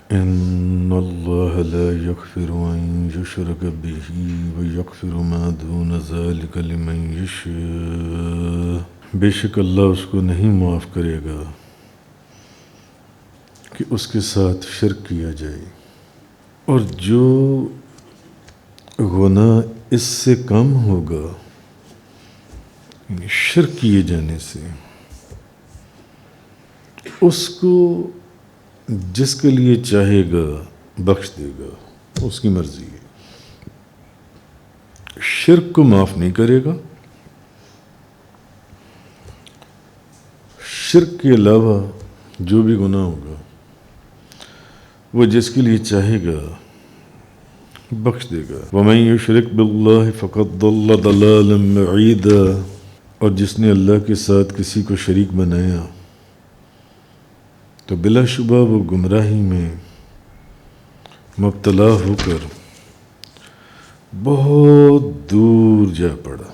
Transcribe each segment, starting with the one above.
إن الله لا يغفر أن يشرك به ويغفر ما دون ذلك لمن يشاء. بے شک اللہ اس کو نہیں معاف کرے گا کہ اس کے ساتھ شرک کیا جائے، اور جو گناہ اس سے کم ہوگا یعنی شرک کیے جانے سے، اس کو جس کے لیے چاہے گا بخش دے گا، اس کی مرضی ہے. شرک کو معاف نہیں کرے گا، شرک کے علاوہ جو بھی گناہ ہوگا وہ جس کے لیے چاہے گا بخش دے گا. وَمَن يُشْرِكْ بِاللَّهِ فَقَدْ ضَلَّ ضَلَالًا بَعِيدًا. اور جس نے اللہ کے ساتھ کسی کو شریک بنایا تو بلا شبہ وہ گمراہی میں مبتلا ہو کر بہت دور جا پڑا،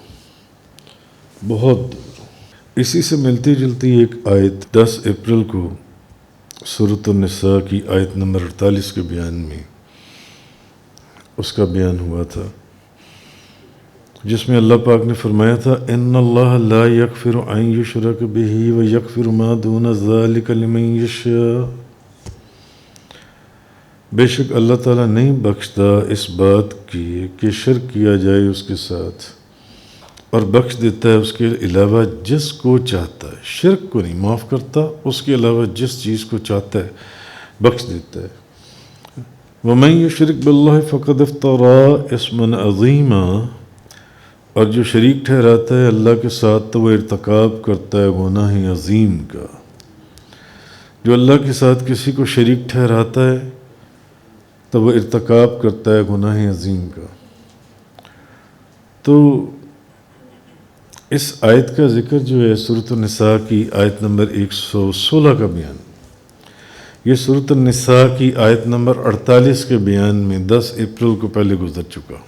بہت دور. اسی سے ملتی جلتی ایک آیت 10 اپریل کو سورۃ النساء کی آیت نمبر 48 کے بیان میں اس کا بیان ہوا تھا، جس میں اللہ پاک نے فرمایا تھا ان اللہ لا یغفر ان یشرک بہ ویغفر ما دون ذلک لمن یشاء. بے شک اللہ تعالیٰ نہیں بخشتا اس بات کی کہ شرک کیا جائے اس کے ساتھ، اور بخش دیتا ہے اس کے علاوہ جس کو چاہتا ہے. شرک کو نہیں معاف کرتا، اس کے علاوہ جس چیز کو چاہتا ہے بخش دیتا ہے. وَمَن يُشْرِكْ بِاللَّهِ فَقَدِ افْتَرَىٰ اِثْمًا عَظِيمًا. اور جو شریک ٹھہراتا ہے اللہ کے ساتھ تو وہ ارتکاب کرتا ہے گناہ عظیم کا. جو اللہ کے ساتھ کسی کو شریک ٹھہراتا ہے تو وہ ارتکاب کرتا ہے گناہ عظیم کا. تو اس آیت کا ذکر جو ہے سورۃ النساء کی آیت نمبر 116 کا بیان، یہ سورۃ النساء کی آیت نمبر 48 کے بیان میں 10 اپریل کو پہلے گزر چکا.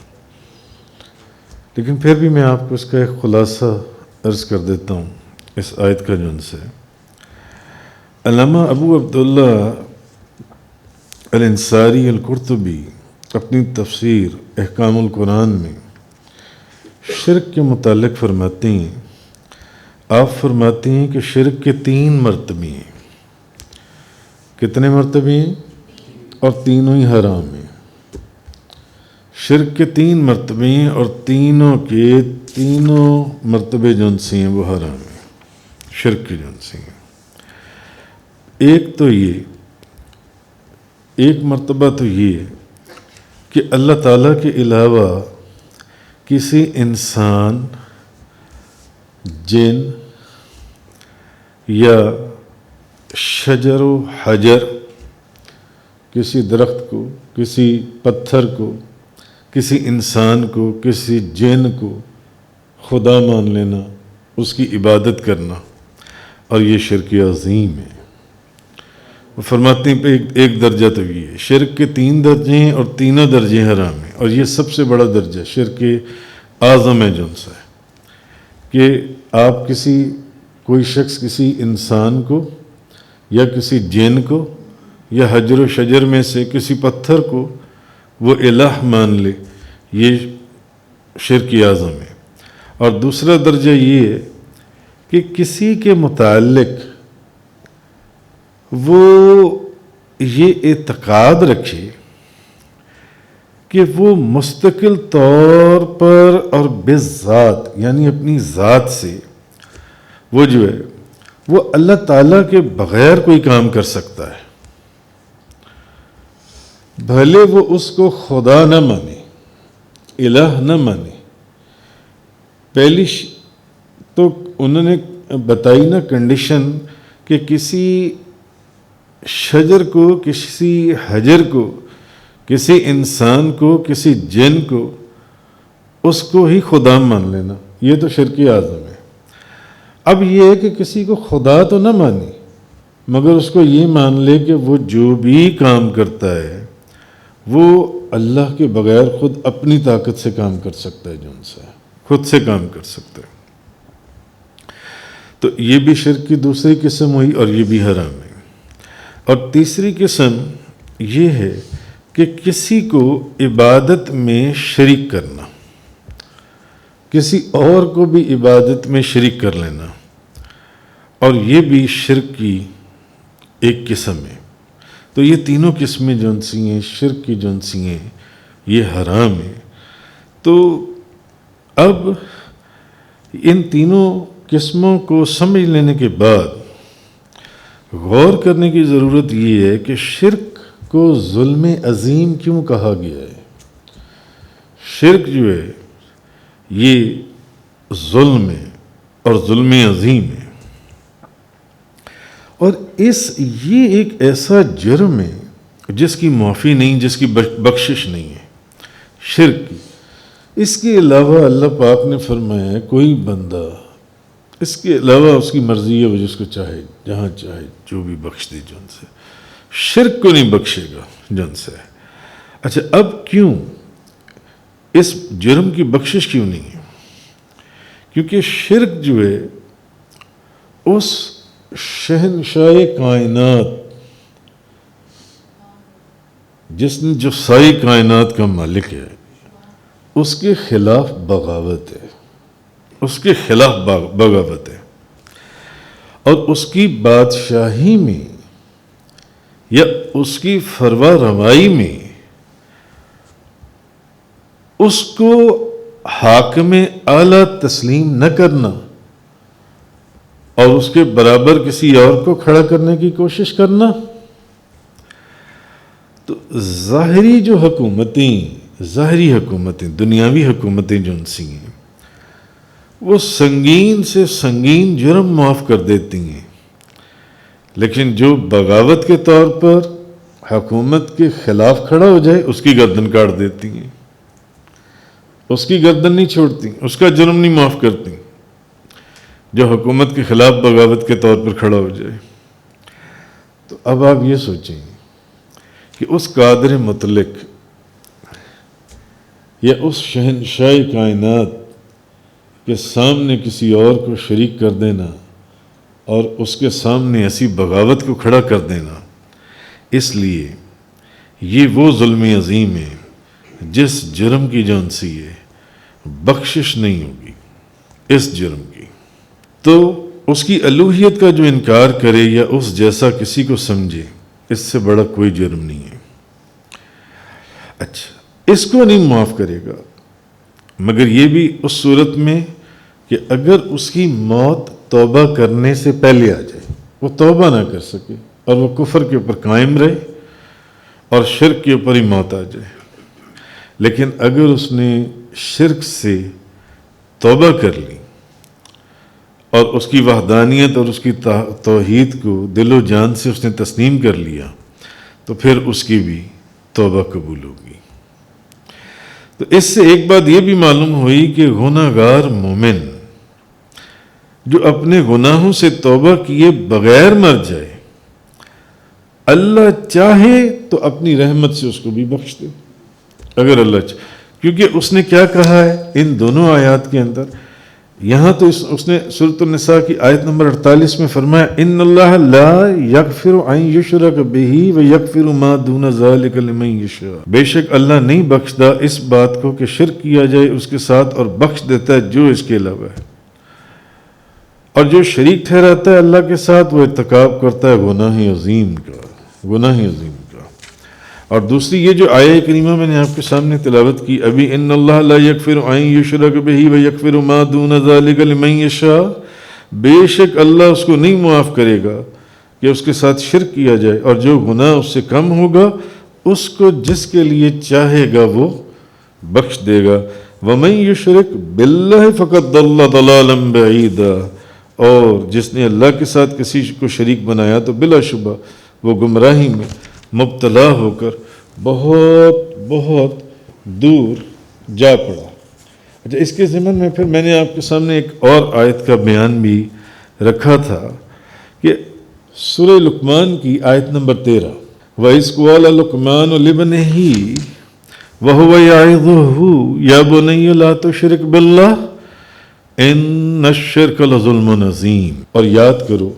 لیکن پھر بھی میں آپ کو اس کا ایک خلاصہ عرض کر دیتا ہوں اس آیت کا جن سے. علامہ ابو عبداللہ الانصاری القرطبی اپنی تفسیر احکام القرآن میں شرک کے متعلق فرماتے ہیں، آپ فرماتے ہیں کہ شرک کے 3 مرتبے ہیں. کتنے مرتبے ہیں؟ اور تینوں ہی حرام ہیں. شرک کے 3 مرتبے ہیں اور تینوں کے تینوں مرتبے جن سے ہیں وہ حرام ہیں، شرک کے جن سے ہیں. ایک تو یہ، ایک مرتبہ تو یہ کہ اللہ تعالیٰ کے علاوہ کسی انسان، جن یا شجر و حجر، کسی درخت کو، کسی پتھر کو، کسی انسان کو، کسی جن کو خدا مان لینا، اس کی عبادت کرنا، اور یہ شرک عظیم ہے. وہ فرماتے ہیں ایک درجہ تو یہ ہے. شرک کے 3 درجے ہیں اور تینوں درجے حرام ہیں، اور یہ سب سے بڑا درجہ شرک اعظم ہے جن سے کہ آپ کوئی شخص کسی انسان کو یا کسی جن کو یا حجر و شجر میں سے کسی پتھر کو وہ الہ مان لے، یہ شرک اعظم ہے. اور دوسرا درجہ یہ ہے کہ کسی کے متعلق وہ یہ اعتقاد رکھے کہ وہ مستقل طور پر اور بذات یعنی اپنی ذات سے وہ جو ہے وہ اللہ تعالیٰ کے بغیر کوئی کام کر سکتا ہے، بھلے وہ اس کو خدا نہ مانے، الہ نہ مانے. پہلی تو انہوں نے بتائی نا کنڈیشن کہ کسی شجر کو، کسی حجر کو، کسی انسان کو، کسی جن کو، اس کو ہی خدا مان لینا، یہ تو شرک اعظم ہے. اب یہ ہے کہ کسی کو خدا تو نہ مانے مگر اس کو یہ مان لے کہ وہ جو بھی کام کرتا ہے وہ اللہ کے بغیر خود اپنی طاقت سے کام کر سکتا ہے، جن سے خود سے کام کر سکتا ہے. تو یہ بھی شرک کی دوسری قسم ہوئی اور یہ بھی حرام ہے. اور تیسری قسم یہ ہے کہ کسی کو عبادت میں شریک کرنا، کسی اور کو بھی عبادت میں شریک کر لینا، اور یہ بھی شرک کی ایک قسم ہے۔ تو یہ تینوں قسمیں جون سی ہیں، شرک کی جون سی ہیں، یہ حرام ہے۔ تو اب ان تینوں قسموں کو سمجھ لینے کے بعد غور کرنے کی ضرورت یہ ہے کہ شرک کو ظلم عظیم کیوں کہا گیا ہے۔ شرک جو ہے یہ ظلم ہے اور ظلم عظیم ہے، اور یہ ایک ایسا جرم ہے جس کی معافی نہیں، جس کی بخشش نہیں ہے، شرک کی۔ اس کے علاوہ اللہ پاک نے فرمایا ہے کوئی بندہ اس کے علاوہ اس کی مرضی ہے، وہ جس کو چاہے جہاں چاہے جو بھی بخش دے جن سے، شرک کو نہیں بخشے گا جن سے۔ اچھا، اب کیوں اس جرم کی بخشش کیوں نہیں ہے؟ کیونکہ شرک جو ہے اس شہنشاہ کائنات جس نے جو ساری کائنات کا مالک ہے، اس کے خلاف بغاوت ہے، اس کے خلاف بغاوت ہے، اور اس کی بادشاہی میں یا اس کی فرما روائی میں اس کو حاکم اعلیٰ تسلیم نہ کرنا اور اس کے برابر کسی اور کو کھڑا کرنے کی کوشش کرنا۔ تو ظاہری جو حکومتیں دنیاوی حکومتیں جو ان سی ہیں، وہ سنگین سے سنگین جرم معاف کر دیتی ہیں، لیکن جو بغاوت کے طور پر حکومت کے خلاف کھڑا ہو جائے اس کی گردن کاٹ دیتی ہیں، اس کی گردن نہیں چھوڑتی، اس کا جرم نہیں معاف کرتی، جو حکومت کے خلاف بغاوت کے طور پر کھڑا ہو جائے۔ تو اب آپ یہ سوچیں کہ اس قادر مطلق یا اس شہنشاہ کائنات کے سامنے کسی اور کو شریک کر دینا اور اس کے سامنے ایسی بغاوت کو کھڑا کر دینا، اس لیے یہ وہ ظلم عظیم ہے جس جرم کی جان سی ہے بخشش نہیں ہوگی اس جرم کی۔ تو اس کی الوہیت کا جو انکار کرے یا اس جیسا کسی کو سمجھے، اس سے بڑا کوئی جرم نہیں ہے۔ اچھا، اس کو نہیں معاف کرے گا، مگر یہ بھی اس صورت میں کہ اگر اس کی موت توبہ کرنے سے پہلے آ جائے، وہ توبہ نہ کر سکے اور وہ کفر کے اوپر قائم رہے اور شرک کے اوپر ہی موت آ جائے۔ لیکن اگر اس نے شرک سے توبہ کر لی اور اس کی وحدانیت اور اس کی توحید کو دل و جان سے اس نے تسلیم کر لیا، تو پھر اس کی بھی توبہ قبول ہوگی۔ تو اس سے ایک بات یہ بھی معلوم ہوئی کہ گناہگار مومن جو اپنے گناہوں سے توبہ کیے بغیر مر جائے، اللہ چاہے تو اپنی رحمت سے اس کو بھی بخش دے، اگر اللہ چاہے۔ کیونکہ اس نے کیا کہا ہے ان دونوں آیات کے اندر، یہاں تو اس نے سورۃ النساء کی آیت نمبر 48 میں فرمایا ان اللہ لا یغفر ان یشرک بہ ویغفر ما دون ذلک لمن یشاء، بے شک اللہ نہیں بخشتا اس بات کو کہ شرک کیا جائے اس کے ساتھ، اور بخش دیتا ہے جو اس کے علاوہ ہے، اور جو شریک ٹھہراتا ہے اللہ کے ساتھ وہ ارتکاب کرتا ہے گناہ عظیم کا۔ اور دوسری یہ جو آیہ کریمہ میں نے آپ کے سامنے تلاوت کی ابھی، ان اللہ لا یغفر ان یشرک بہ ویغفر ما دون ذلک لمن یشاء، بے شک اللہ اس کو نہیں معاف کرے گا کہ اس کے ساتھ شرک کیا جائے، اور جو گناہ اس سے کم ہوگا اس کو جس کے لیے چاہے گا وہ بخش دے گا۔ ومن یشرک باللہ فقد ضل ضلالا بعیدا، اور جس نے اللہ کے ساتھ کسی کو شریک بنایا تو بلا شبہ وہ گمراہی میں مبتلا ہو کر بہت بہت دور جا پڑا۔ اچھا، اس کے ضمن میں پھر میں نے آپ کے سامنے ایک اور آیت کا بیان بھی رکھا تھا کہ سورہ لقمان کی آیت نمبر 13، وَإِذْ قَالَ لُقْمَانُ لِابْنِهِ وَهُوَ يَعِظُهُ يَا بُنَيَّ لَا تُشْرِكْ بِاللَّهِ إِنَّ الشِّرْكَ لَظُلْمٌ عَظِيمٌ۔ اور یاد کرو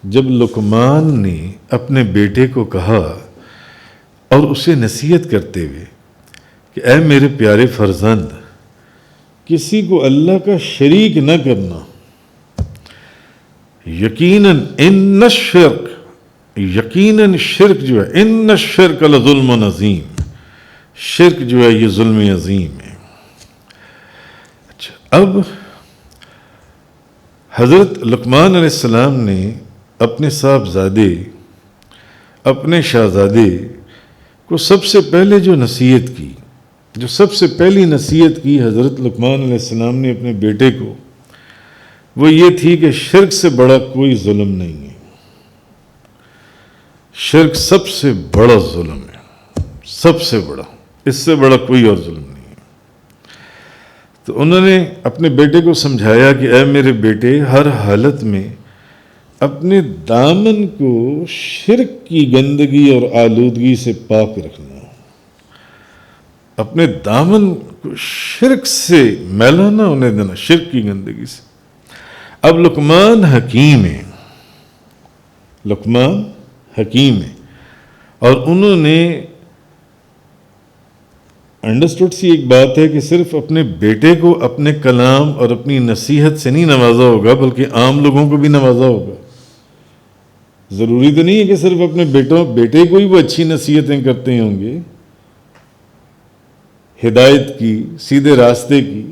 جب لقمان نے اپنے بیٹے کو کہا اور اسے نصیحت کرتے ہوئے کہ اے میرے پیارے فرزند، کسی کو اللہ کا شریک نہ کرنا، یقیناً یقیناً شرک جو ہے، ان الشرک لظلم عظیم، شرک جو ہے یہ ظلم عظیم ہے۔ اچھا، اب حضرت لقمان علیہ السلام نے اپنے صاحبزادے، اپنے شہزادے کو سب سے پہلے جو نصیحت کی، جو سب سے پہلی نصیحت کی حضرت لقمان علیہ السلام نے اپنے بیٹے کو، وہ یہ تھی کہ شرک سے بڑا کوئی ظلم نہیں ہے، شرک سب سے بڑا ظلم ہے، سب سے بڑا، اس سے بڑا کوئی اور ظلم نہیں ہے۔ تو انہوں نے اپنے بیٹے کو سمجھایا کہ اے میرے بیٹے، ہر حالت میں اپنے دامن کو شرک کی گندگی اور آلودگی سے پاک رکھنا، اپنے دامن کو شرک سے میلا نہ ہونے دینا، شرک کی گندگی سے۔ اب لقمان حکیم ہے، لقمان حکیم ہے، اور انہوں نے انڈرسٹوڈ سی ایک بات ہے کہ صرف اپنے بیٹے کو اپنے کلام اور اپنی نصیحت سے نہیں نوازا ہوگا، بلکہ عام لوگوں کو بھی نوازا ہوگا۔ ضروری تو نہیں ہے کہ صرف اپنے بیٹے کو ہی وہ اچھی نصیحتیں کرتے ہوں گے، ہدایت کی، سیدھے راستے کی،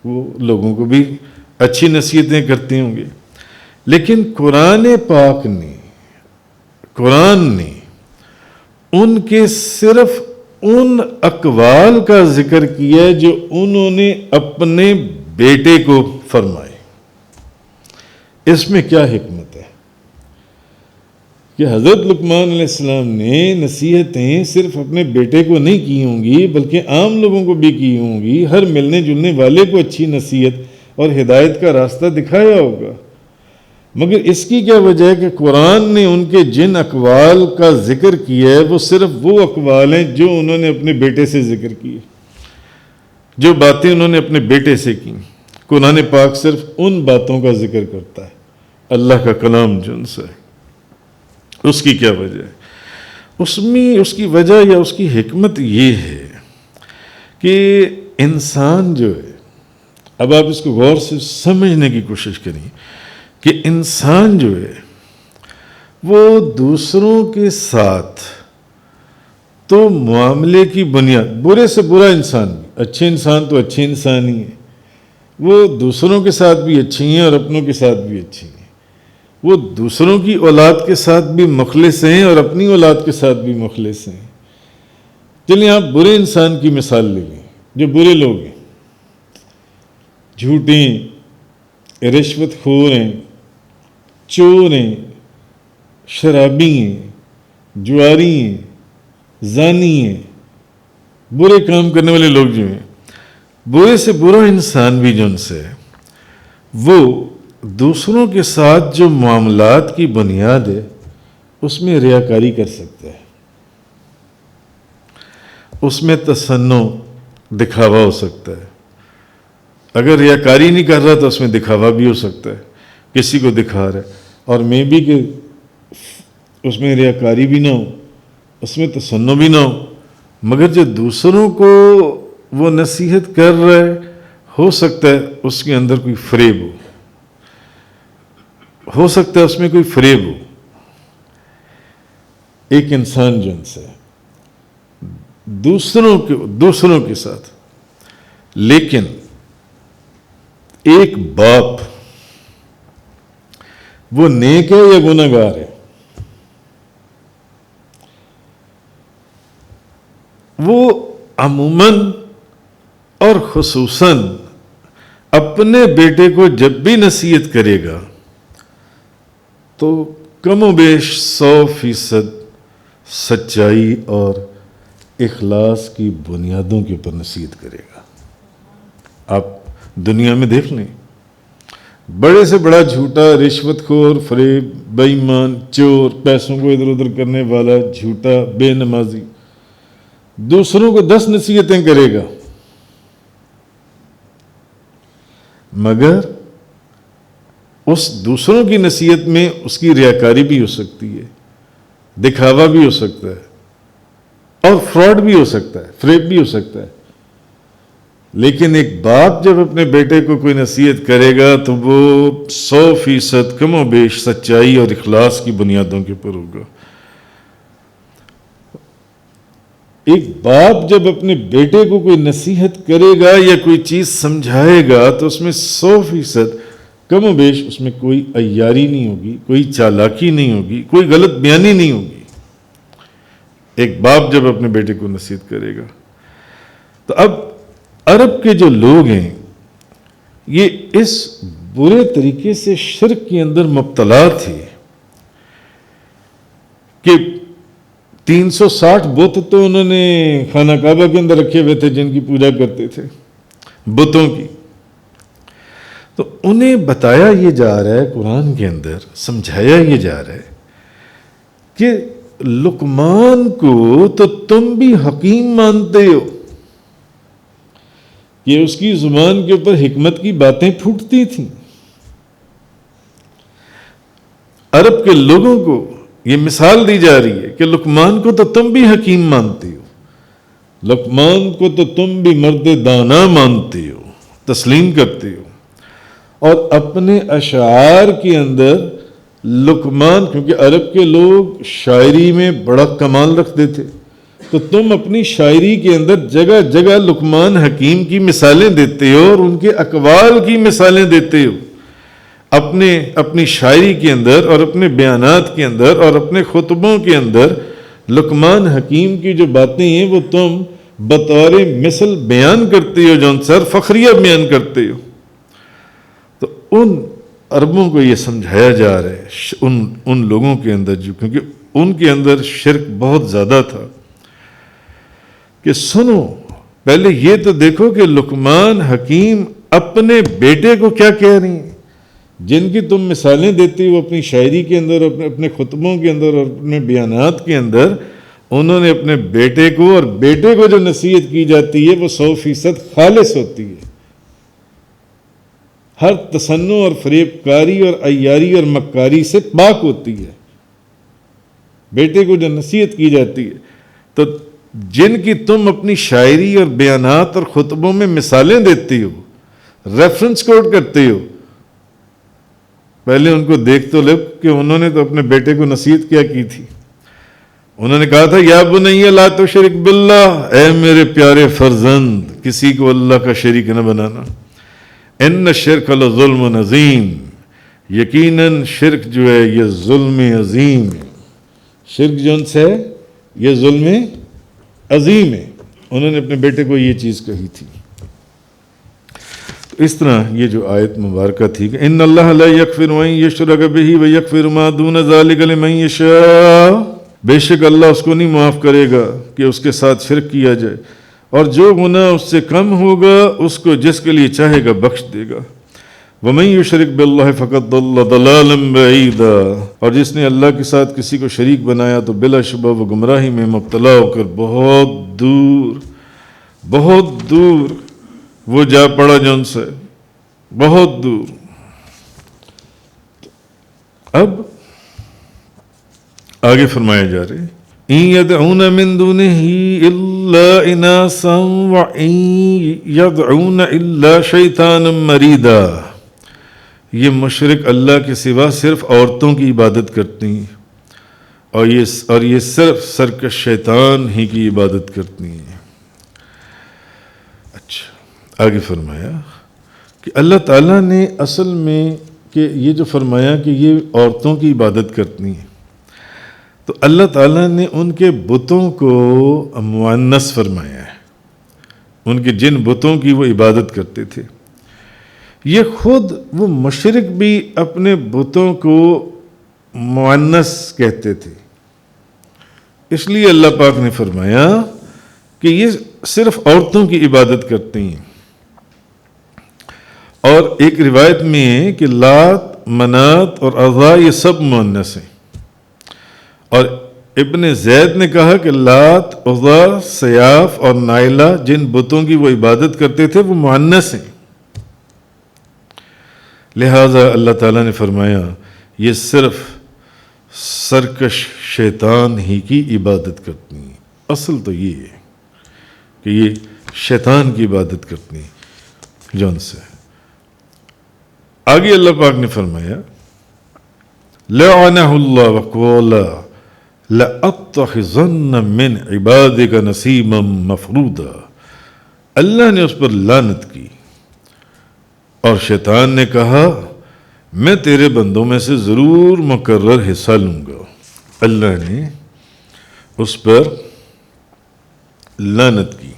وہ لوگوں کو بھی اچھی نصیحتیں کرتے ہوں گے، لیکن قرآن پاک نے، قرآن نے ان کے صرف ان اقوال کا ذکر کیا جو انہوں نے اپنے بیٹے کو فرمائے۔ اس میں کیا حکمت ہے کہ حضرت لقمان علیہ السلام نے نصیحتیں صرف اپنے بیٹے کو نہیں کی ہوں گی، بلکہ عام لوگوں کو بھی کی ہوں گی، ہر ملنے جلنے والے کو اچھی نصیحت اور ہدایت کا راستہ دکھایا ہوگا۔ مگر اس کی کیا وجہ ہے کہ قرآن نے ان کے جن اقوال کا ذکر کیا ہے وہ صرف وہ اقوال ہیں جو انہوں نے اپنے بیٹے سے ذکر کیے، جو باتیں انہوں نے اپنے بیٹے سے کی۔ قرآن پاک صرف ان باتوں کا ذکر کرتا ہے، اللہ کا کلام جن سے۔ اس کی کیا وجہ ہے؟ اس کی وجہ یا اس کی حکمت یہ ہے کہ انسان جو ہے، اب آپ اس کو غور سے سمجھنے کی کوشش کریں کہ انسان جو ہے وہ دوسروں کے ساتھ تو معاملے کی بنیاد، برے سے برا انسان بھی، اچھے انسان تو اچھے انسان ہی ہیں، وہ دوسروں کے ساتھ بھی اچھی ہیں اور اپنوں کے ساتھ بھی اچھی ہیں، وہ دوسروں کی اولاد کے ساتھ بھی مخلص ہیں اور اپنی اولاد کے ساتھ بھی مخلص ہیں۔ چلیے آپ برے انسان کی مثال لے لیں، جو برے لوگ ہیں، جھوٹے ہیں، رشوت خور ہیں، چور ہیں، شرابی ہیں، جواری ہیں، زانی ہیں، برے کام کرنے والے لوگ جو ہیں، برے سے برا انسان بھی جو ان سے ہے، وہ دوسروں کے ساتھ جو معاملات کی بنیاد ہے اس میں ریاکاری کر سکتا ہے، اس میں تصنع، دکھاوا ہو سکتا ہے۔ اگر ریاکاری نہیں کر رہا تو اس میں دکھاوا بھی ہو سکتا ہے، کسی کو دکھا رہا ہے، اور میں بھی کہ اس میں ریاکاری بھی نہ ہو، اس میں تصنع بھی نہ ہو، مگر جو دوسروں کو وہ نصیحت کر رہا ہے، ہو سکتا ہے اس کے اندر کوئی فریب ہو سکتا ہے اس میں کوئی فریب ہو۔ ایک انسان جو ان سے دوسروں کے ساتھ، لیکن ایک باپ وہ نیک ہے یا گناہ گار ہے، وہ عموماً اور خصوصاً اپنے بیٹے کو جب بھی نصیحت کرے گا تو کم و بیش 100% سچائی اور اخلاص کی بنیادوں کے اوپر نصیحت کرے گا۔ آپ دنیا میں دیکھ لیں، بڑے سے بڑا جھوٹا، رشوت خور، فریب، بے ایمان، چور، پیسوں کو ادھر ادھر کرنے والا، جھوٹا، بے نمازی، دوسروں کو 10 نصیحتیں کرے گا، مگر اس دوسروں کی نصیحت میں اس کی ریاکاری بھی ہو سکتی ہے، دکھاوا بھی ہو سکتا ہے، اور فراڈ بھی ہو سکتا ہے، فریب بھی ہو سکتا ہے، لیکن ایک باپ جب اپنے بیٹے کو کوئی نصیحت کرے گا تو وہ 100% کم و بیش سچائی اور اخلاص کی بنیادوں کے اوپر ہوگا۔ ایک باپ جب اپنے بیٹے کو کوئی نصیحت کرے گا یا کوئی چیز سمجھائے گا تو اس میں 100% کم و بیش اس میں کوئی عیاری نہیں ہوگی، کوئی چالاکی نہیں ہوگی، کوئی غلط بیانی نہیں ہوگی۔ ایک باپ جب اپنے بیٹے کو نصیحت کرے گا تو اب عرب کے جو لوگ ہیں یہ اس برے طریقے سے شرک کے اندر مبتلا تھے کہ 360 بت تو انہوں نے خانہ کعبہ کے اندر رکھے ہوئے تھے جن کی پوجا کرتے تھے، بتوں کی۔ تو انہیں بتایا یہ جا رہا ہے قرآن کے اندر، سمجھایا یہ جا رہا ہے کہ لقمان کو تو تم بھی حکیم مانتے ہو، کہ اس کی زبان کے اوپر حکمت کی باتیں پھوٹتی تھیں۔ عرب کے لوگوں کو یہ مثال دی جا رہی ہے کہ لقمان کو تو تم بھی حکیم مانتے ہو، لقمان کو تو تم بھی مرد دانا مانتے ہو، تسلیم کرتے ہو۔ اور اپنے اشعار کے اندر لقمان، کیونکہ عرب کے لوگ شاعری میں بڑا کمال رکھتے تھے، تو تم اپنی شاعری کے اندر جگہ جگہ لقمان حکیم کی مثالیں دیتے ہو اور ان کے اقوال کی مثالیں دیتے ہو، اپنی شاعری کے اندر اور اپنے بیانات کے اندر اور اپنے خطبوں کے اندر لقمان حکیم کی جو باتیں ہیں وہ تم بطور مثل بیان کرتے ہو، جو انصر فخریہ بیان کرتے ہو۔ تو ان عربوں کو یہ سمجھایا جا رہا ہے، ان لوگوں کے اندر جو، کیونکہ ان کے اندر شرک بہت زیادہ تھا، کہ سنو پہلے یہ تو دیکھو کہ لقمان حکیم اپنے بیٹے کو کیا کہہ رہی ہیں، جن کی تم مثالیں دیتی ہو اپنی شاعری کے اندر، اپنے خطبوں کے اندر اور اپنے بیانات کے اندر، انہوں نے اپنے بیٹے کو، اور بیٹے کو جو نصیحت کی جاتی ہے وہ 100% خالص ہوتی ہے، ہر تصنع اور فریب کاری اور عیاری اور مکاری سے پاک ہوتی ہے۔ بیٹے کو جو نصیحت کی جاتی ہے، تو جن کی تم اپنی شاعری اور بیانات اور خطبوں میں مثالیں دیتی ہو، ریفرنس کوٹ کرتے ہو، پہلے ان کو دیکھ تو لو کہ انہوں نے تو اپنے بیٹے کو نصیحت کیا کی تھی۔ انہوں نے کہا تھا یا بنی لا تشرک باللہ، اے میرے پیارے فرزند کسی کو اللہ کا شریک نہ بنانا، ان الشرک لظلم عظیم، یقیناً شرک جو ہے یہ ظلم عظیم ہے، شرک جو ان سے ہے یہ ظلم عظیم ہے۔ انہوں نے اپنے بیٹے کو یہ چیز کہی تھی۔ اس طرح یہ جو آیت مبارکہ تھی کہ ان اللہ لا یغفر ان یشرک بہ ویغفر ما دون ذلک لمن یشاء، بے شک اللہ اس کو نہیں معاف کرے گا کہ اس کے ساتھ شرک کیا جائے، اور جو گناہ اس سے کم ہوگا اس کو جس کے لیے چاہے گا بخش دے گا۔ ومن یشرک باللہ فقد ضل ضلالا بعیدا، اور جس نے اللہ کے ساتھ کسی کو شریک بنایا تو بلا شبہ وہ گمراہی میں مبتلا ہو کر بہت دور وہ جا پڑا جو ان سے بہت دور۔ اب آگے فرمایا جا رہے ان یدعون من دونہ الا اناسا وان یدعون الا شیطانا مریدا، یہ مشرک اللہ کے سوا صرف عورتوں کی عبادت کرتی ہیں اور یہ صرف سرکش شیطان ہی کی عبادت کرتی ہیں۔ اچھا، آگے فرمایا کہ اللہ تعالیٰ نے اصل میں کہ یہ جو فرمایا کہ یہ عورتوں کی عبادت کرتی ہیں، تو اللہ تعالیٰ نے ان کے بتوں کو مؤنث فرمایا ہے، ان کے جن بتوں کی وہ عبادت کرتے تھے۔ یہ خود وہ مشرک بھی اپنے بتوں کو مؤنث کہتے تھے، اس لیے اللہ پاک نے فرمایا کہ یہ صرف عورتوں کی عبادت کرتے ہیں۔ اور ایک روایت میں ہے کہ لات، منات اور عزا یہ سب مؤنث ہیں، اور ابن زید نے کہا کہ لات، عزا، سیاف اور نائلہ جن بتوں کی وہ عبادت کرتے تھے وہ مؤنث ہیں، لہذا اللہ تعالیٰ نے فرمایا یہ صرف سرکش شیطان ہی کی عبادت کرتی ہیں۔ اصل تو یہ ہے کہ یہ شیطان کی عبادت کرنی جون سے. آگے اللہ پاک نے فرمایا لعنہ اللہ وقال لأتخذن من عبادک نصیبا مفروضا. اللہ نے اس پر لعنت کی اور شیطان نے کہا میں تیرے بندوں میں سے ضرور مقرر حصہ لوں گا. اللہ نے اس پر لعنت کی.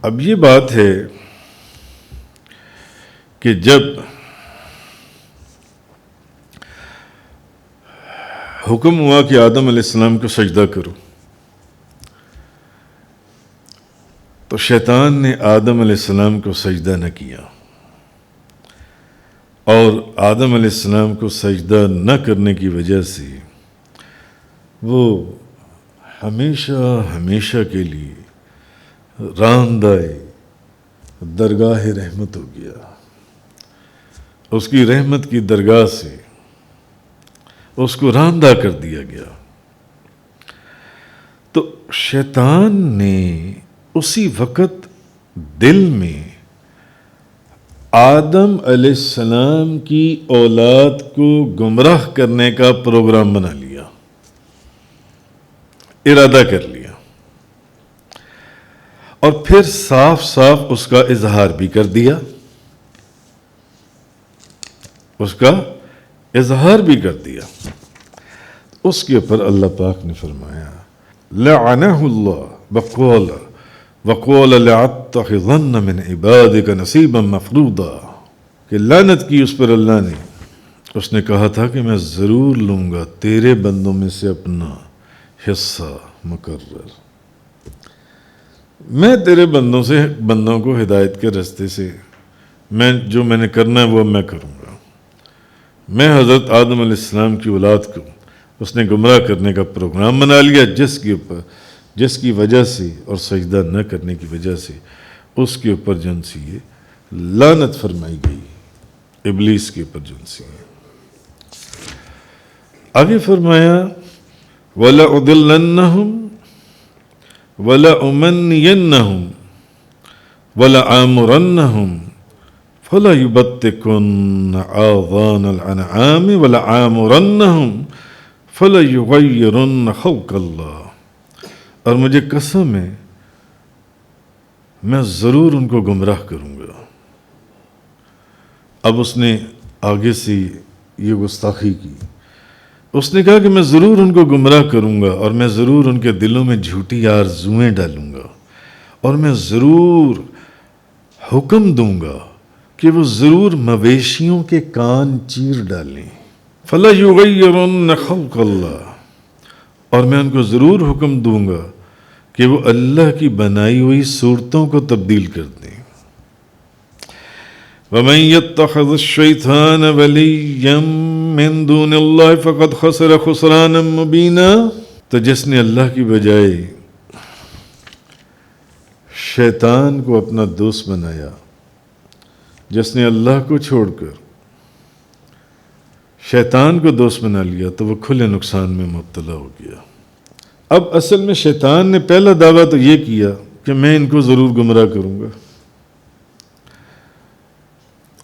اب یہ بات ہے کہ جب حکم ہوا کہ آدم علیہ السلام کو سجدہ کرو تو شیطان نے آدم علیہ السلام کو سجدہ نہ کیا، اور آدم علیہ السلام کو سجدہ نہ کرنے کی وجہ سے وہ ہمیشہ کے لیے راندہ درگاہ رحمت ہو گیا. اس کی رحمت کی درگاہ سے اس کو راندہ کر دیا گیا. تو شیطان نے اسی وقت دل میں آدم علیہ السلام کی اولاد کو گمراہ کرنے کا پروگرام بنا لیا، ارادہ کر لیا، اور پھر صاف صاف اس کا اظہار بھی کر دیا. اس کا اظہار بھی کر دیا. اس کے اوپر اللہ پاک نے فرمایا لعنہ اللہ وقال لأتخذن من عبادک نصیبا مفروضا، کہ لعنت کی اس پر اللہ نے. اس نے کہا تھا کہ میں ضرور لوں گا تیرے بندوں میں سے اپنا حصہ مقرر. میں تیرے بندوں کو ہدایت کے راستے سے جو میں نے کرنا ہے وہ میں کروں گا. میں حضرت آدم علیہ السلام کی اولاد کو اس نے گمراہ کرنے کا پروگرام بنا لیا، جس کی وجہ سے اور سجدہ نہ کرنے کی وجہ سے اس کے اوپر جن سی لعنت فرمائی گئی، ابلیس کے اوپر جن سی. آگے فرمایا وَلَأُضِلَّنَّهُمْ وَلَأُمَنِّيَنَّهُمْ وَلَآمُرَنَّهُمْ فَلَيُبَتِّكُنَّ آذَانَ الْأَنْعَامِ وَلَآمُرَنَّهُمْ فَلَيُغَيِّرُنَّ خَلْقَ اللَّهِ. اور مجھے قسم ہے میں ضرور ان کو گمراہ کروں گا. اب اس نے آگے سے یہ گستاخی کی. اس نے کہا کہ میں ضرور ان کو گمراہ کروں گا، اور میں ضرور ان کے دلوں میں جھوٹی آرزوئیں ڈالوں گا، اور میں ضرور حکم دوں گا کہ وہ ضرور مویشیوں کے کان چیر ڈالیں. فَلَا يُغَيِّرُنَّ خَلْقَ اللَّهِ، اور میں ان کو ضرور حکم دوں گا کہ وہ اللہ کی بنائی ہوئی صورتوں کو تبدیل کر دیں. وَمَن يَتَّخِذِ الشَّيْطَانَ وَلِيًّا مِّن دُونِ اللَّهِ فَقَدْ خَسِرَ خُسْرَانًا مُّبِينًا. تو جس نے اللہ کی بجائے شیطان کو اپنا دوست بنایا، جس نے اللہ کو چھوڑ کر شیطان کو دوست بنا لیا، تو وہ کھلے نقصان میں مبتلا ہو گیا. اب اصل میں شیطان نے پہلا دعویٰ تو یہ کیا کہ میں ان کو ضرور گمراہ کروں گا،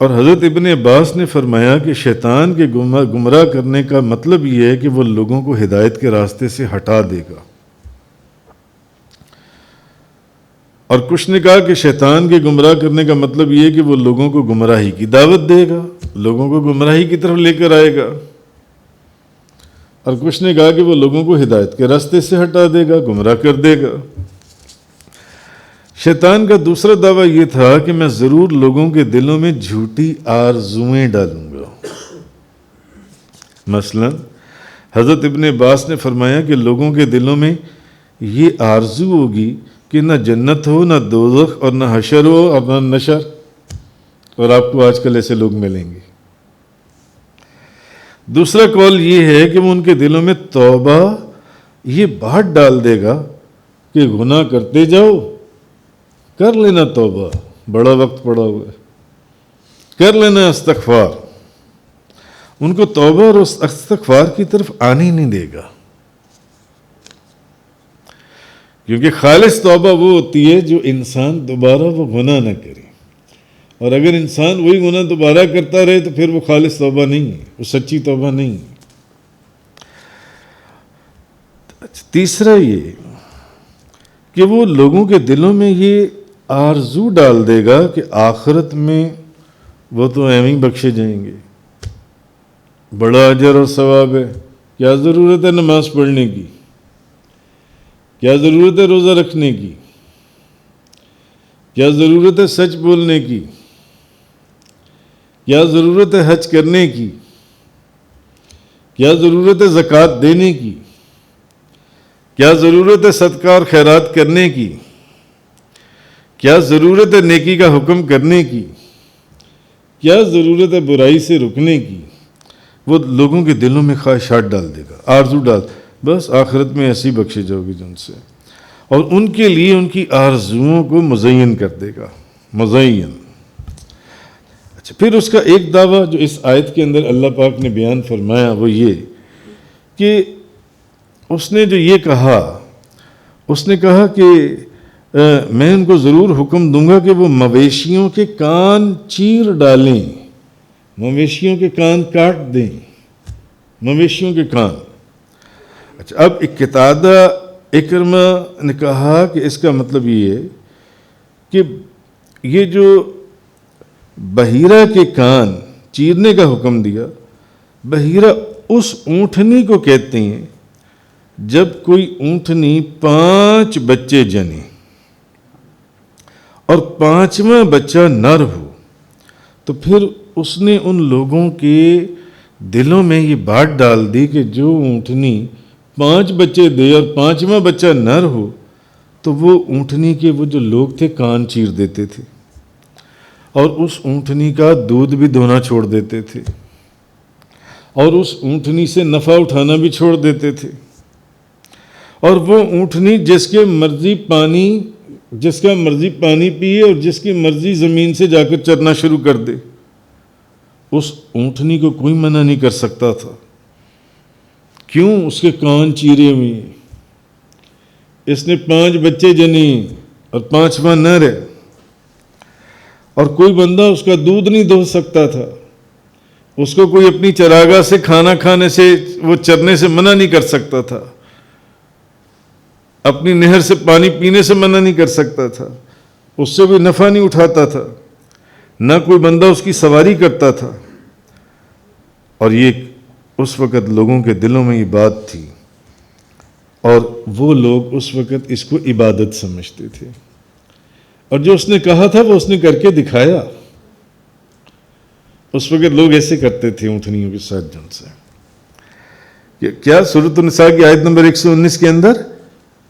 اور حضرت ابن عباس نے فرمایا کہ شیطان کے گمراہ کرنے کا مطلب یہ ہے کہ وہ لوگوں کو ہدایت کے راستے سے ہٹا دے گا. اور کچھ نے کہا کہ شیطان کے گمراہ کرنے کا مطلب یہ ہے کہ وہ لوگوں کو گمراہی کی دعوت دے گا، لوگوں کو گمراہی کی طرف لے کر آئے گا. اور کچھ نے کہا کہ وہ لوگوں کو ہدایت کے راستے سے ہٹا دے گا، گمراہ کر دے گا. شیطان کا دوسرا دعویٰ یہ تھا کہ میں ضرور لوگوں کے دلوں میں جھوٹی آرزوئیں ڈالوں گا. مثلا حضرت ابن عباس نے فرمایا کہ لوگوں کے دلوں میں یہ آرزو ہوگی کہ نہ جنت ہو، نہ دوزخ، اور نہ حشر ہو، اور نہ نشر. اور آپ کو آج کل ایسے لوگ ملیں گے. دوسرا قول یہ ہے کہ وہ ان کے دلوں میں توبہ یہ بات ڈال دے گا کہ گناہ کرتے جاؤ، کر لینا توبہ، بڑا وقت پڑا ہوا ہے، کر لینا استغفار. ان کو توبہ اور استغفار کی طرف آنے نہیں دے گا. کیونکہ خالص توبہ وہ ہوتی ہے جو انسان دوبارہ وہ گناہ نہ کرے، اور اگر انسان وہی گناہ دوبارہ کرتا رہے تو پھر وہ خالص توبہ نہیں ہے، وہ سچی توبہ نہیں ہے۔ تیسرا یہ کہ وہ لوگوں کے دلوں میں یہ آرزو ڈال دے گا کہ آخرت میں وہ تو ایویں بخشے جائیں گے، بڑا اجر اور ثواب ہے، کیا ضرورت ہے نماز پڑھنے کی، کیا ضرورت ہے روزہ رکھنے کی، کیا ضرورت ہے سچ بولنے کی، کیا ضرورت ہے حج کرنے کی، کیا ضرورت ہے زکوٰۃ دینے کی، کیا ضرورت ہے صدقہ اور خیرات کرنے کی، کیا ضرورت ہے نیکی کا حکم کرنے کی، کیا ضرورت ہے برائی سے رکنے کی۔ وہ لوگوں کے دلوں میں خواہشات ڈال دے گا، آرزو ڈال، بس آخرت میں ایسی بخشے جاؤ گی جن سے، اور ان کے لیے ان کی آرزوؤں کو مزین کر دے گا، مزین۔ اچھا، پھر اس کا ایک دعویٰ جو اس آیت کے اندر اللہ پاک نے بیان فرمایا وہ یہ کہ اس نے جو یہ کہا، اس نے کہا کہ میں ان کو ضرور حکم دوں گا کہ وہ مویشیوں کے کان چیر ڈالیں، مویشیوں کے کان کاٹ دیں، مویشیوں کے کان۔ اچھا، اب قتادہ اکرمہ نے کہا کہ اس کا مطلب یہ ہے کہ یہ جو بحیرہ کے کان چیرنے کا حکم دیا، بحیرہ اس اونٹنی کو کہتے ہیں جب کوئی اونٹنی 5 بچے جنے اور 5واں بچہ نر ہو، تو پھر اس نے ان لوگوں کے دلوں میں یہ بات ڈال دی کہ جو اونٹنی 5 بچے دے اور 5واں بچہ نر ہو تو وہ اونٹنی کے وہ جو لوگ تھے کان چیر دیتے تھے، اور اس اونٹنی کا دودھ بھی دھونا چھوڑ دیتے تھے، اور اس اونٹنی سے نفع اٹھانا بھی چھوڑ دیتے تھے، اور وہ اونٹنی جس کا مرضی پانی پیے اور جس کی مرضی زمین سے جا کر چرنا شروع کر دے، اس اونٹنی کو کوئی منع نہیں کر سکتا تھا۔ کیوں؟ اس کے کان چیرے ہوئے ہیں، اس نے 5 بچے جنے اور 5واں نر ہے، اور کوئی بندہ اس کا دودھ نہیں دھو سکتا تھا، اس کو کوئی اپنی چراگاہ سے کھانا کھانے سے، وہ چرنے سے منع نہیں کر سکتا تھا، اپنی نہر سے پانی پینے سے منع نہیں کر سکتا تھا، اس سے کوئی نفع نہیں اٹھاتا تھا، نہ کوئی بندہ اس کی سواری کرتا تھا۔ اور یہ اس وقت لوگوں کے دلوں میں یہ بات تھی، اور وہ لوگ اس وقت اس کو عبادت سمجھتے تھے، اور جو اس نے کہا تھا وہ اس نے کر کے دکھایا۔ اس وقت لوگ ایسے کرتے تھے اونٹنیوں کے ساتھ جن سے، کیا سورۃ النساء کی آیت نمبر 119 کے اندر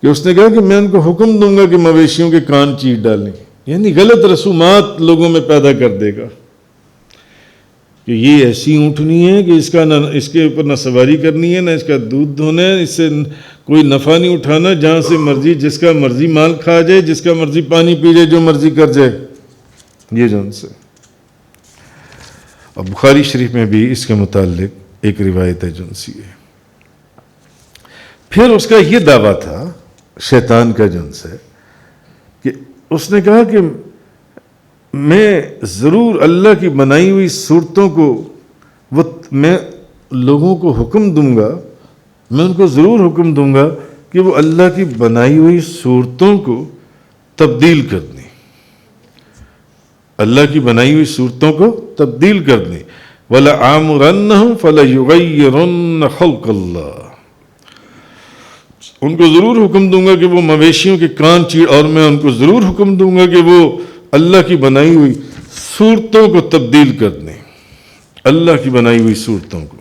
کہ اس نے کہا کہ میں ان کو حکم دوں گا کہ مویشیوں کے کان چیر ڈالیں، یعنی غلط رسومات لوگوں میں پیدا کر دے گا کہ یہ ایسی اونٹنی ہے کہ اس کے اوپر نہ سواری کرنی ہے، نہ اس کا دودھ دھونا ہے، اس سے کوئی نفع نہیں اٹھانا، جہاں سے مرضی جس کا مرضی مال کھا جائے، جس کا مرضی پانی پی جائے، جو مرضی کر جائے، یہ جن سے۔ اور بخاری شریف میں بھی اس کے متعلق ایک روایت ہے جن سی ہے۔ پھر اس کا یہ دعویٰ تھا شیطان کا جن سے کہ اس نے کہا کہ میں ضرور اللہ کی بنائی ہوئی صورتوں کو میں لوگوں کو حکم دوں گا، میں ان کو ضرور حکم دوں گا کہ وہ اللہ کی بنائی ہوئی صورتوں کو تبدیل کر دیں، اللہ کی بنائی ہوئی صورتوں کو تبدیل کر دیں۔ وَلَآمُرَنَّهُمْ فَلَيُغَيِّرُنَّ خَلْقَ اللَّهِ، ان کو ضرور حکم دوں گا کہ وہ مویشیوں کے کان چیر، اور میں ان کو ضرور حکم دوں گا کہ وہ اللہ کی بنائی ہوئی صورتوں کو تبدیل کر دیں، اللہ کی بنائی ہوئی صورتوں کو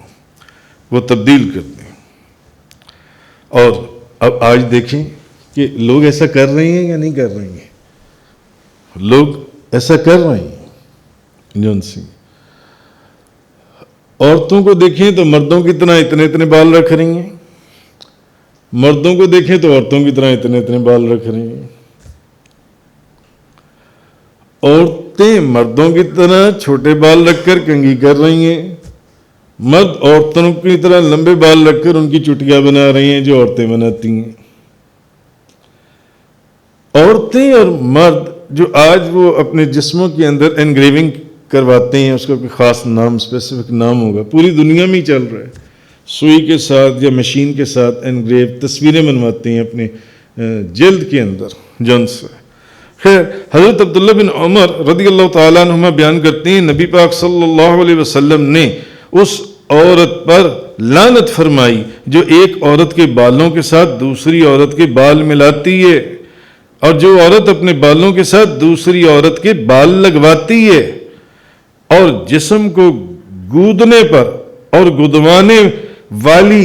وہ تبدیل کر دیں۔ اور اب آج دیکھیں کہ لوگ ایسا کر رہے ہیں یا نہیں کر رہے ہیں؟ لوگ ایسا کر رہے ہیں جن سی۔ عورتوں کو دیکھیں تو مردوں کی طرح اتنے بال رکھ رہی ہیں، مردوں کو دیکھیں تو عورتوں کی طرح اتنے بال رکھ رہی ہیں۔ عورتیں مردوں کی طرح چھوٹے بال رکھ کر کنگھی کر رہی ہیں، مرد عورتوں کی طرح لمبے بال رکھ کر ان کی چٹیاں بنا رہی ہیں جو عورتیں بناتی ہیں۔ عورتیں اور مرد جو آج وہ اپنے جسموں کے اندر انگریونگ کرواتے ہیں، اس کا کوئی خاص نام، اسپیسیفک نام ہوگا، پوری دنیا میں ہی چل رہا ہے، سوئی کے ساتھ یا مشین کے ساتھ انگریو تصویریں بنواتے ہیں اپنے جلد کے اندر جن سے. خیر، حضرت عبداللہ بن عمر رضی اللہ تعالیٰ عنہما بیان کرتے ہیں نبی پاک صلی اللہ علیہ وسلم نے اس عورت پر لعنت فرمائی جو ایک عورت کے بالوں کے ساتھ دوسری عورت کے بال ملاتی ہے، اور جو عورت اپنے بالوں کے ساتھ دوسری عورت کے بال لگواتی ہے، اور جسم کو گودنے پر اور گدوانے والی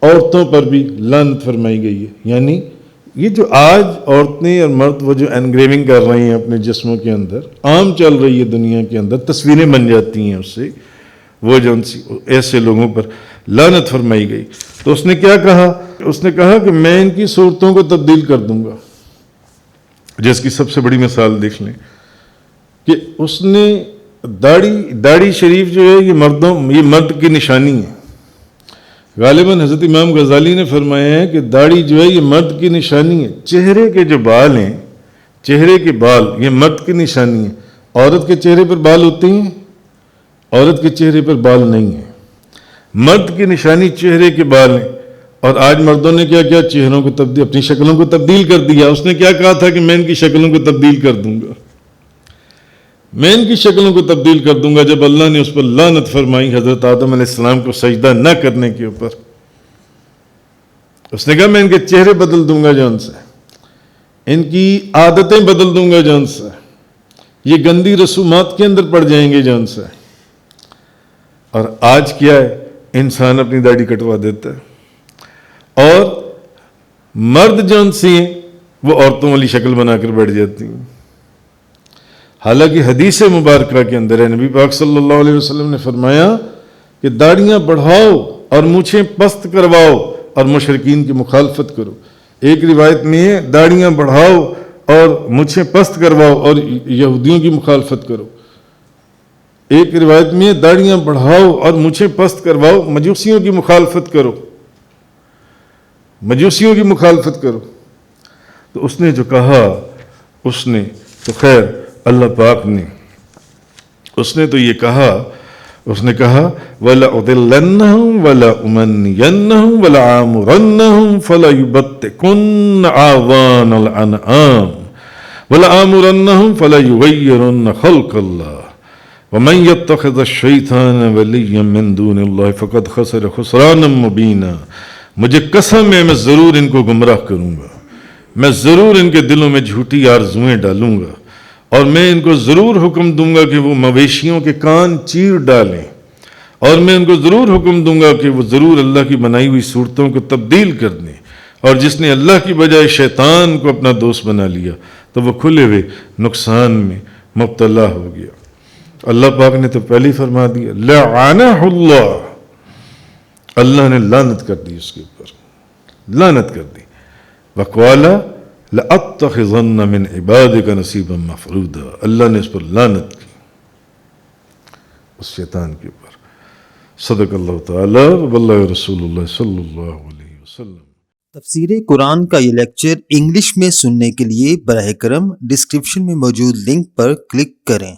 عورتوں پر بھی لعنت فرمائی گئی ہے. یعنی یہ جو آج عورتیں اور مرد وہ جو انگریونگ کر رہے ہیں اپنے جسموں کے اندر، عام چل رہی ہے دنیا کے اندر، تصویریں بن جاتی ہیں اس سے، وہ جو ایسے لوگوں پر لعنت فرمائی گئی. تو اس نے کیا کہا؟ اس نے کہا کہ میں ان کی صورتوں کو تبدیل کر دوں گا. جس کی سب سے بڑی مثال دیکھ لیں کہ اس نے داڑھی شریف جو ہے یہ مرد کی نشانی ہے. غالباً حضرت امام غزالی نے فرمایا ہے کہ داڑھی جو ہے یہ مرد کی نشانی ہے. چہرے کے جو بال ہیں، چہرے کے بال یہ مرد کی نشانی ہے. عورت کے چہرے پر بال ہوتے ہیں؟ عورت کے چہرے پر بال نہیں ہیں. مرد کی نشانی چہرے کے بال ہیں. اور آج مردوں نے کیا کیا؟ چہروں کو اپنی شکلوں کو تبدیل کر دیا. اس نے کیا کہا تھا کہ میں ان کی شکلوں کو تبدیل کر دوں گا، میں ان کی شکلوں کو تبدیل کر دوں گا. جب اللہ نے اس پر لعنت فرمائی حضرت آدم علیہ السلام کو سجدہ نہ کرنے کے اوپر، اس نے کہا میں ان کے چہرے بدل دوں گا جان سے، ان کی عادتیں بدل دوں گا جان سے، یہ گندی رسومات کے اندر پڑ جائیں گے جان سے. اور آج کیا ہے؟ انسان اپنی داڑھی کٹوا دیتا ہے، اور مرد جان سے وہ عورتوں والی شکل بنا کر بیٹھ جاتی ہیں. حالانکہ حدیث مبارکہ کے اندر ہے نبی پاک صلی اللہ علیہ وسلم نے فرمایا کہ داڑیاں بڑھاؤ اور مونچھیں پست کرواؤ اور مشرکین کی مخالفت کرو. ایک روایت میں ہے داڑیاں بڑھاؤ اور مونچھیں پست کرواؤ اور یہودیوں کی مخالفت کرو. ایک روایت میں ہے داڑیاں بڑھاؤ اور مونچھیں پست کرواؤ، مجوسیوں کی مخالفت کرو، مجوسیوں کی مخالفت کرو. تو اس نے جو کہا، اس نے تو خیر اللہ پاک نے اس نے تو یہ کہا، اس نے کہا وَلَأُضِلَّنَّهُمْ وَلَأُمَنِّيَنَّهُمْ وَلَآمُرَنَّهُمْ فَلَيُبَتِّكُنَّ آذَانَ الْأَنْعَامِ وَلَآمُرَنَّهُمْ فَلَيُغَيِّرُنَّ خَلْقَ اللَّهِ وَمَنْ يَتَّخِذَ الشَّيْطَانَ وَلِيًّا مِّن دُونِ اللَّهِ فَقَدْ خَسِرَ خُسْرَانًا مُّبِينًا. مجھے قسم ہے میں ضرور ان کو گمراہ کروں گا، میں ضرور ان کے دلوں میں جھوٹی آرزویں ڈالوں گا، اور میں ان کو ضرور حکم دوں گا کہ وہ مویشیوں کے کان چیر ڈالیں، اور میں ان کو ضرور حکم دوں گا کہ وہ ضرور اللہ کی بنائی ہوئی صورتوں کو تبدیل کر دیں. اور جس نے اللہ کی بجائے شیطان کو اپنا دوست بنا لیا تو وہ کھلے ہوئے نقصان میں مبتلا ہو گیا. اللہ پاک نے تو پہلے ہی فرما دیا لعنہ اللہ، اللہ نے لعنت کر دی اس کے اوپر، لعنت کر دی. وقوالا لَأَتَّخِذَنَّ مِنْ عِبَادِكَ نَصِيبًا مَفْرُوضًا، اللہ نے اس پر لعنت کی، اس شیطان کے اوپر. صدق اللہ تعالی وبلغ رسول اللہ صلی اللہ علیہ وسلم. تفسیر قرآن کا یہ لیکچر انگلش میں سننے کے لیے براہ کرم ڈسکرپشن میں موجود لنک پر کلک کریں.